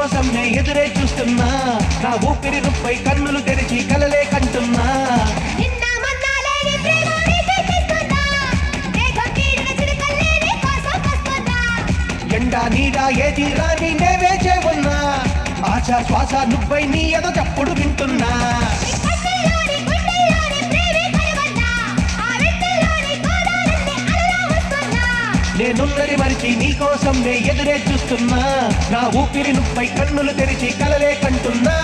నీకోసం నే ఎదురే చూస్తున్నా నా ఊపిరి నుప్పై కన్నులు తెరిచి కలలే కంటున్నా ఎండా నీడా ఏది రాని నే వేచే ఉన్నా ఆశ శ్వాస నువ్వై నీ ఎద చప్పుడు వింటున్నా నేనున్నది మరిచి నీకోసం నే ఎదురే చూస్తున్నా నా ఊపిరి నుప్పై కన్నులు తెరిచి కలలే కంటున్నా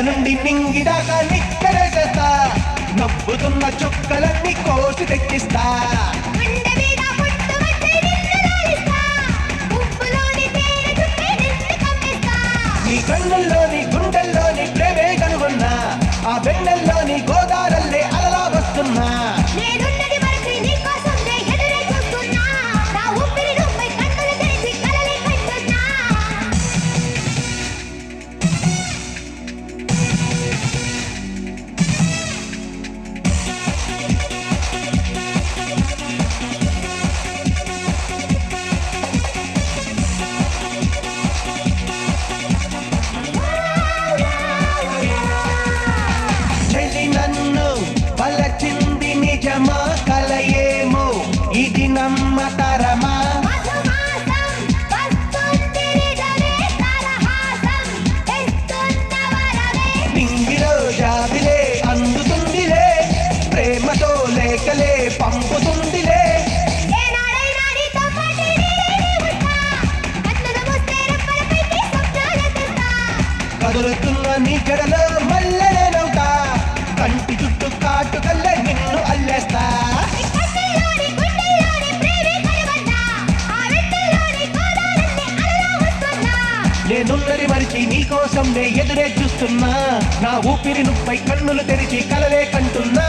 నుండి నింగిదాకా నిక్కరేసేస్తా నవ్వుతున్న చుక్కలన్నీ కోసి తెచ్చిస్తా నీ కన్నుల్లోని గుండెల్లోని ప్రేమే కనుగొన్నా ఆ వెన్నెల్లోని గోదారల్లే అలలా వస్తున్నా నిజమా కలయేమో ఇది నమ్మతరమా నింగిలో జాబిలే అందుతుందిలే ప్రేమతో లేఖలే పంపుతుందిలే కదులుతున్న నీ జడలో మల్లెనవుతా కంటి చుట్టూ కాటుకల్లే నిన్ను అల్లేస్తా నేనున్నది మరిచి నీకోసం నే ఎదురే చూస్తున్నా నా ఊపిరి నుప్పై కన్నులు తెరిచి కలలే కంటున్నా